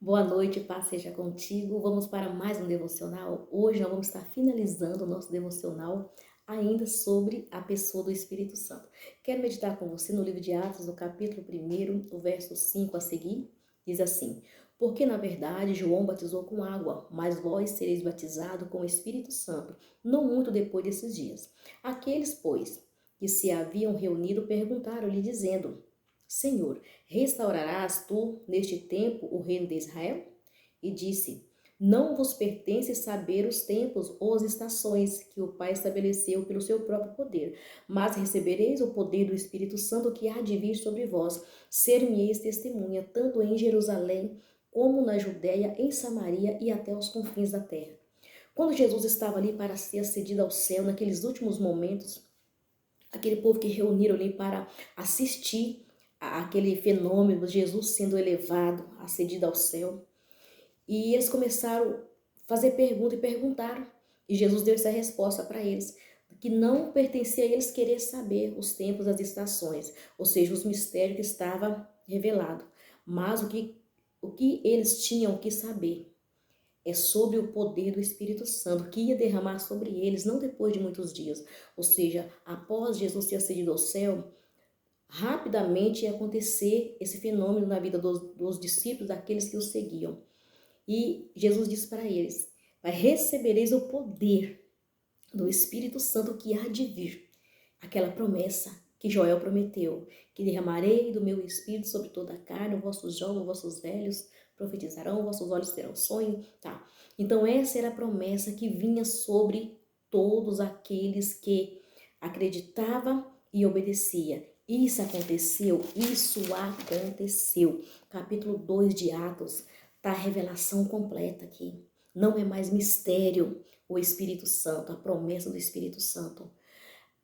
Boa noite, paz seja contigo. Vamos para mais um devocional. Hoje nós vamos estar finalizando o nosso devocional ainda sobre a pessoa do Espírito Santo. Quero meditar com você no livro de Atos, no capítulo 1, o verso 5 a seguir. Diz assim: Porque na verdade João batizou com água, mas vós sereis batizados com o Espírito Santo, não muito depois desses dias. Aqueles, pois, que se haviam reunido perguntaram-lhe, dizendo: Senhor, restaurarás tu neste tempo o reino de Israel? E disse: Não vos pertence saber os tempos ou as estações que o Pai estabeleceu pelo seu próprio poder, mas recebereis o poder do Espírito Santo que há de vir sobre vós. Ser-me-eis testemunha, tanto em Jerusalém como na Judéia, em Samaria e até os confins da terra. Quando Jesus estava ali para ser ascendido ao céu, naqueles últimos momentos, aquele povo que reuniram ali para assistir aquele fenômeno de Jesus sendo elevado, ascendido ao céu. E eles começaram a fazer pergunta e perguntaram. E Jesus deu essa resposta para eles, que não pertencia a eles querer saber os tempos, as estações, ou seja, os mistérios que estava revelado. Mas o que eles tinham que saber é sobre o poder do Espírito Santo, que ia derramar sobre eles, não depois de muitos dias. Ou seja, após Jesus ter ascendido ao céu, rapidamente ia acontecer esse fenômeno na vida dos discípulos, daqueles que o seguiam. E Jesus disse para eles: Vai recebereis o poder do Espírito Santo que há de vir. Aquela promessa que Joel prometeu, que derramarei do meu Espírito sobre toda a carne, os vossos jovens, os vossos velhos profetizarão, vossos olhos terão sonho, tá? Então essa era a promessa que vinha sobre todos aqueles que acreditavam e obedeciam. Isso aconteceu, isso aconteceu. Capítulo 2 de Atos, tá a revelação completa aqui. Não é mais mistério o Espírito Santo, a promessa do Espírito Santo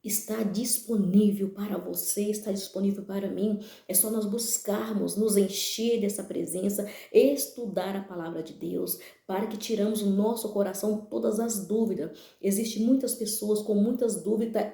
está disponível para você, está disponível para mim. É só nós buscarmos, nos encher dessa presença, estudar a palavra de Deus, para que tiramos o nosso coração todas as dúvidas. Existem muitas pessoas com muitas dúvidas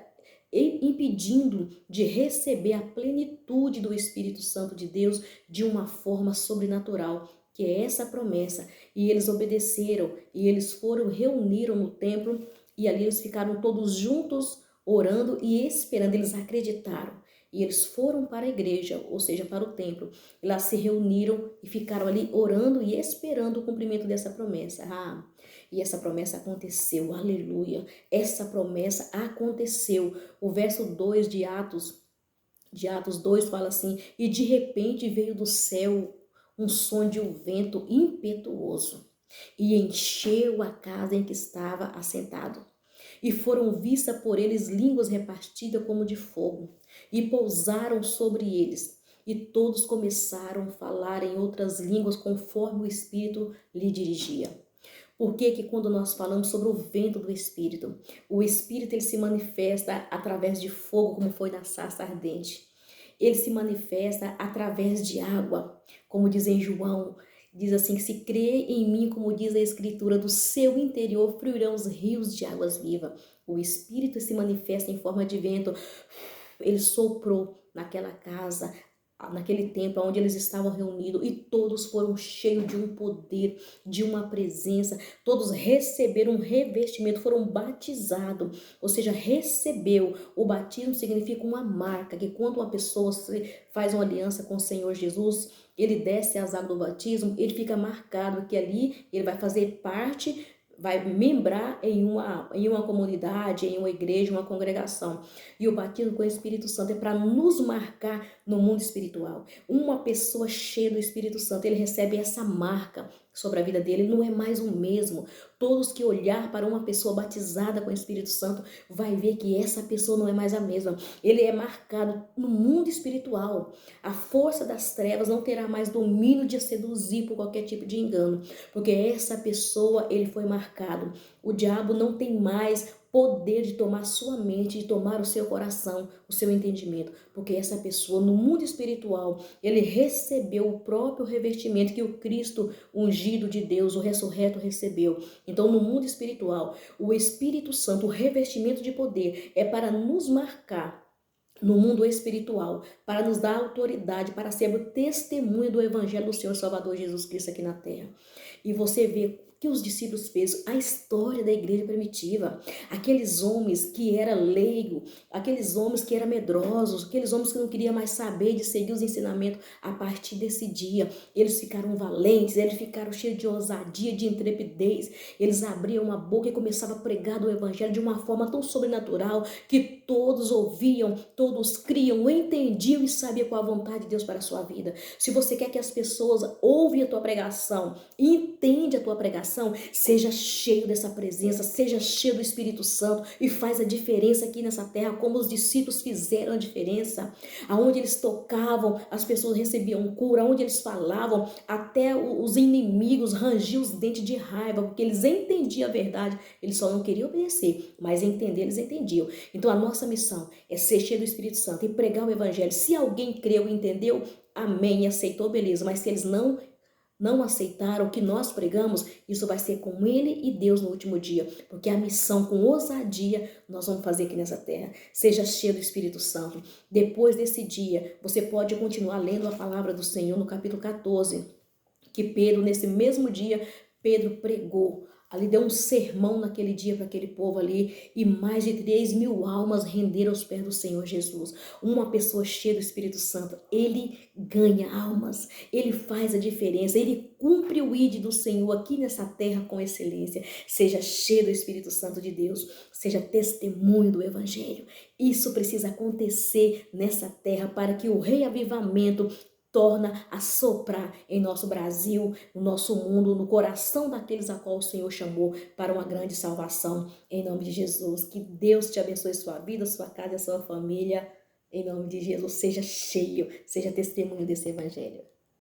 impedindo de receber a plenitude do Espírito Santo de Deus de uma forma sobrenatural, que é essa promessa. E eles obedeceram, e eles reuniram no templo, e ali eles ficaram todos juntos, orando e esperando. Eles acreditaram. E eles foram para a igreja, ou seja, para o templo. E lá se reuniram e ficaram ali orando e esperando o cumprimento dessa promessa. E essa promessa aconteceu, aleluia. Essa promessa aconteceu. O verso 2 de Atos 2 fala assim: E de repente veio do céu um som de um vento impetuoso e encheu a casa em que estava assentado. E foram vistas por eles línguas repartidas como de fogo, e pousaram sobre eles. E todos começaram a falar em outras línguas conforme o Espírito lhe dirigia. Por que que quando nós falamos sobre o vento do Espírito, o Espírito ele se manifesta através de fogo, como foi na sarça ardente. Ele se manifesta através de água, como diz em João, diz assim, que se crê em mim, como diz a Escritura, do seu interior fluirão os rios de águas vivas. O Espírito se manifesta em forma de vento. Ele soprou naquela casa, naquele templo onde eles estavam reunidos, e todos foram cheios de um poder, de uma presença. Todos receberam um revestimento, foram batizados, ou seja, recebeu. O batismo significa uma marca, que quando uma pessoa faz uma aliança com o Senhor Jesus, ele desce as águas do batismo, ele fica marcado que ali ele vai fazer parte, vai membrar em uma comunidade, em uma igreja, uma congregação. E o batismo com o Espírito Santo é para nos marcar no mundo espiritual. Uma pessoa cheia do Espírito Santo, ele recebe essa marca sobre a vida dele, ele não é mais o mesmo. Todos que olhar para uma pessoa batizada com o Espírito Santo vai ver que essa pessoa não é mais a mesma. Ele é marcado no mundo espiritual. A força das trevas não terá mais domínio de seduzir por qualquer tipo de engano, porque essa pessoa, ele foi marcado. O diabo não tem mais poder de tomar sua mente, de tomar o seu coração, o seu entendimento, porque essa pessoa no mundo espiritual, ele recebeu o próprio revestimento que o Cristo ungido de Deus, o ressurreto, recebeu. Então no mundo espiritual, o Espírito Santo, o revestimento de poder é para nos marcar no mundo espiritual, para nos dar autoridade, para ser o testemunho do Evangelho do Senhor Salvador Jesus Cristo aqui na terra. E você vê que os discípulos fez a história da igreja primitiva, aqueles homens que eram leigos, aqueles homens que eram medrosos, aqueles homens que não queriam mais saber de seguir os ensinamentos. A partir desse dia, eles ficaram valentes, eles ficaram cheios de ousadia, de intrepidez, eles abriam a boca e começavam a pregar do evangelho de uma forma tão sobrenatural que todos ouviam, todos criam, entendiam e sabiam qual a vontade de Deus para a sua vida. Se você quer que as pessoas ouvem a tua pregação, entendem a tua pregação, seja cheio dessa presença, seja cheio do Espírito Santo e faz a diferença aqui nessa terra, como os discípulos fizeram a diferença. Aonde eles tocavam, as pessoas recebiam cura, aonde eles falavam, até os inimigos rangiam os dentes de raiva, porque eles entendiam a verdade, eles só não queriam obedecer, mas entender eles entendiam. Então a nossa missão é ser cheio do Espírito Santo e pregar o evangelho. Se alguém creu e entendeu, amém, aceitou, beleza, mas se eles não aceitaram o que nós pregamos, isso vai ser com ele e Deus no último dia, porque a missão com ousadia nós vamos fazer aqui nessa terra. Seja cheio do Espírito Santo. Depois desse dia, você pode continuar lendo a palavra do Senhor no capítulo 14, que Pedro, nesse mesmo dia, Pedro pregou. Ali deu um sermão naquele dia para aquele povo ali, e mais de 3.000 almas renderam aos pés do Senhor Jesus. Uma pessoa cheia do Espírito Santo, ele ganha almas, ele faz a diferença, ele cumpre o ID do Senhor aqui nessa terra com excelência. Seja cheio do Espírito Santo de Deus, seja testemunho do Evangelho. Isso precisa acontecer nessa terra para que o reavivamento torna a soprar em nosso Brasil, no nosso mundo, no coração daqueles a qual o Senhor chamou para uma grande salvação, em nome de Jesus. Que Deus te abençoe sua vida, sua casa e sua família, em nome de Jesus. Seja cheio, seja testemunho desse evangelho.